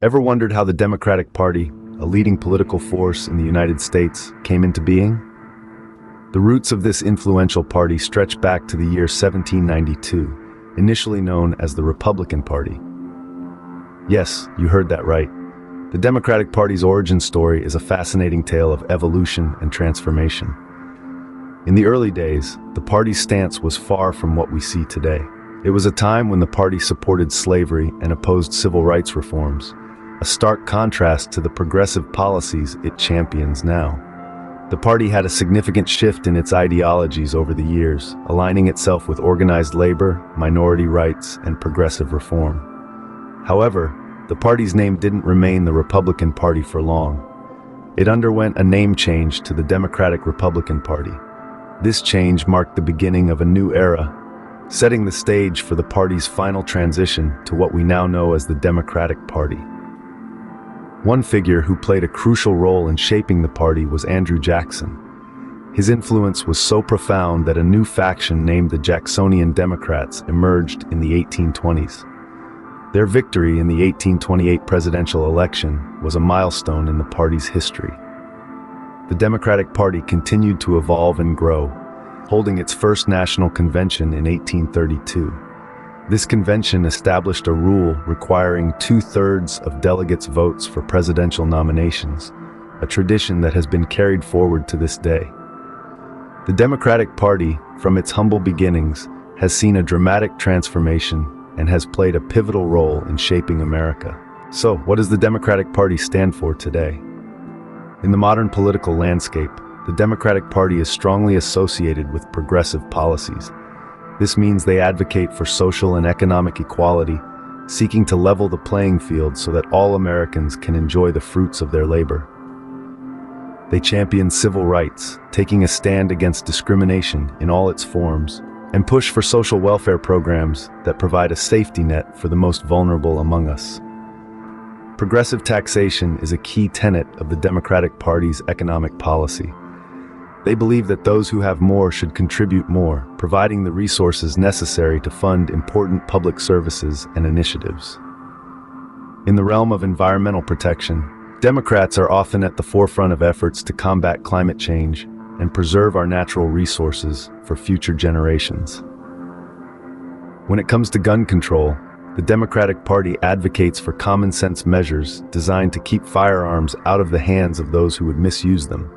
Ever wondered how the Democratic Party, a leading political force in the United States, came into being? The roots of this influential party stretch back to the year 1792, initially known as the Republican Party. Yes, you heard that right. The Democratic Party's origin story is a fascinating tale of evolution and transformation. In the early days, the party's stance was far from what we see today. It was a time when the party supported slavery and opposed civil rights reforms, a stark contrast to the progressive policies it champions now. The party had a significant shift in its ideologies over the years, aligning itself with organized labor, minority rights, and progressive reform. However, the party's name didn't remain the Republican Party for long. It underwent a name change to the Democratic Republican Party. This change marked the beginning of a new era, setting the stage for the party's final transition to what we now know as the Democratic Party. One figure who played a crucial role in shaping the party was Andrew Jackson. His influence was so profound that a new faction named the Jacksonian Democrats emerged in the 1820s. Their victory in the 1828 presidential election was a milestone in the party's history. The Democratic Party continued to evolve and grow, holding its first national convention in 1832. This convention established a rule requiring 2/3 of delegates' votes for presidential nominations, a tradition that has been carried forward to this day. The Democratic Party, from its humble beginnings, has seen a dramatic transformation and has played a pivotal role in shaping America. So, what does the Democratic Party stand for today? In the modern political landscape, the Democratic Party is strongly associated with progressive policies. This means they advocate for social and economic equality, seeking to level the playing field so that all Americans can enjoy the fruits of their labor. They champion civil rights, taking a stand against discrimination in all its forms, and push for social welfare programs that provide a safety net for the most vulnerable among us. Progressive taxation is a key tenet of the Democratic Party's economic policy. They believe that those who have more should contribute more, providing the resources necessary to fund important public services and initiatives. In the realm of environmental protection, Democrats are often at the forefront of efforts to combat climate change and preserve our natural resources for future generations. When it comes to gun control, the Democratic Party advocates for common-sense measures designed to keep firearms out of the hands of those who would misuse them.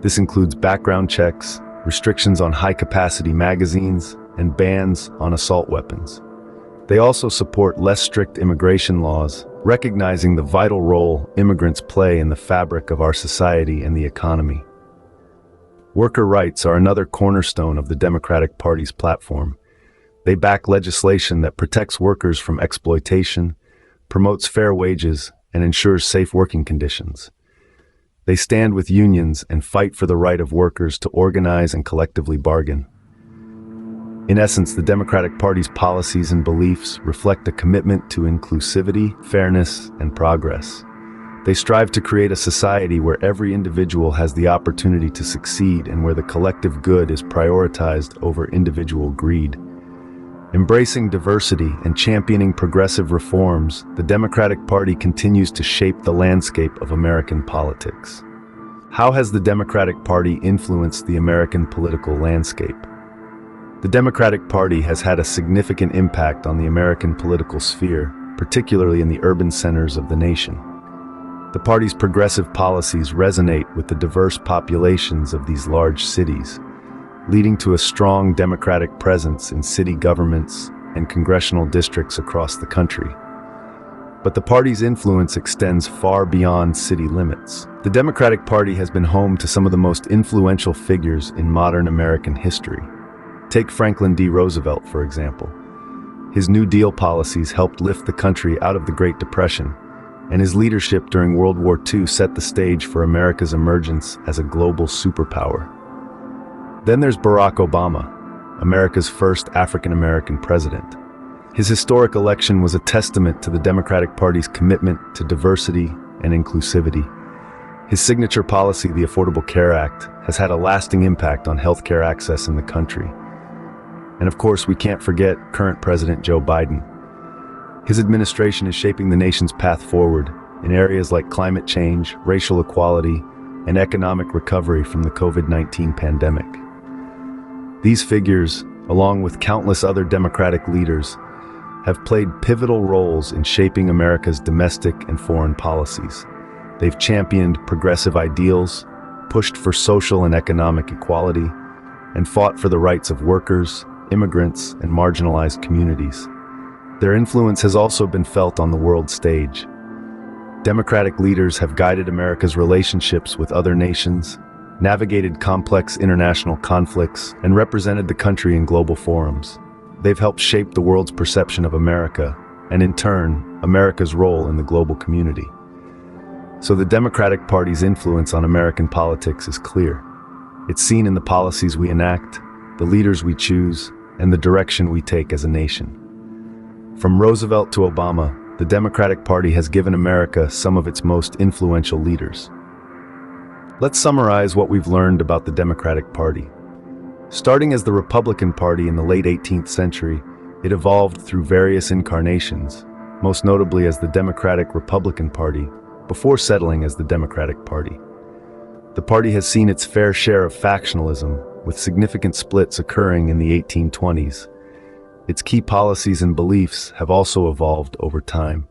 This includes background checks, restrictions on high-capacity magazines, and bans on assault weapons. They also support less strict immigration laws, recognizing the vital role immigrants play in the fabric of our society and the economy. Worker rights are another cornerstone of the Democratic Party's platform. They back legislation that protects workers from exploitation, promotes fair wages, and ensures safe working conditions. They stand with unions and fight for the right of workers to organize and collectively bargain. In essence, the Democratic Party's policies and beliefs reflect a commitment to inclusivity, fairness, and progress. They strive to create a society where every individual has the opportunity to succeed and where the collective good is prioritized over individual greed. Embracing diversity and championing progressive reforms, the Democratic Party continues to shape the landscape of American politics. How has the Democratic Party influenced the American political landscape? The Democratic Party has had a significant impact on the American political sphere, particularly in the urban centers of the nation. The party's progressive policies resonate with the diverse populations of these large cities, leading to a strong Democratic presence in city governments and congressional districts across the country. But the party's influence extends far beyond city limits. The Democratic Party has been home to some of the most influential figures in modern American history. Take Franklin D. Roosevelt, for example. His New Deal policies helped lift the country out of the Great Depression, and his leadership during World War II set the stage for America's emergence as a global superpower. Then there's Barack Obama, America's first African-American president. His historic election was a testament to the Democratic Party's commitment to diversity and inclusivity. His signature policy, the Affordable Care Act, has had a lasting impact on healthcare access in the country. And of course, we can't forget current President Joe Biden. His administration is shaping the nation's path forward in areas like climate change, racial equality, and economic recovery from the COVID-19 pandemic. These figures, along with countless other Democratic leaders, have played pivotal roles in shaping America's domestic and foreign policies. They've championed progressive ideals, pushed for social and economic equality, and fought for the rights of workers, immigrants, and marginalized communities. Their influence has also been felt on the world stage. Democratic leaders have guided America's relationships with other nations, navigated complex international conflicts, and represented the country in global forums. They've helped shape the world's perception of America, and in turn, America's role in the global community. So the Democratic Party's influence on American politics is clear. It's seen in the policies we enact, the leaders we choose, and the direction we take as a nation. From Roosevelt to Obama, the Democratic Party has given America some of its most influential leaders. Let's summarize what we've learned about the Democratic Party. Starting as the Republican Party in the late 18th century, it evolved through various incarnations, most notably as the Democratic Republican Party, before settling as the Democratic Party. The party has seen its fair share of factionalism, with significant splits occurring in the 1820s. Its key policies and beliefs have also evolved over time.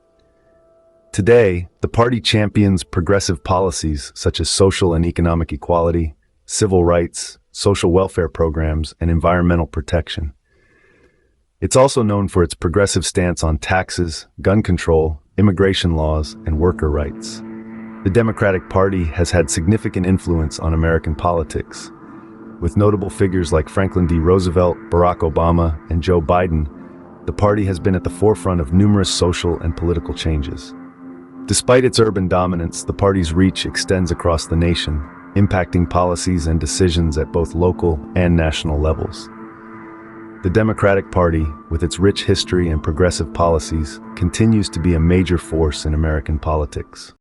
Today, the party champions progressive policies such as social and economic equality, civil rights, social welfare programs, and environmental protection. It's also known for its progressive stance on taxes, gun control, immigration laws, and worker rights. The Democratic Party has had significant influence on American politics. With notable figures like Franklin D. Roosevelt, Barack Obama, and Joe Biden, the party has been at the forefront of numerous social and political changes. Despite its urban dominance, the party's reach extends across the nation, impacting policies and decisions at both local and national levels. The Democratic Party, with its rich history and progressive policies, continues to be a major force in American politics.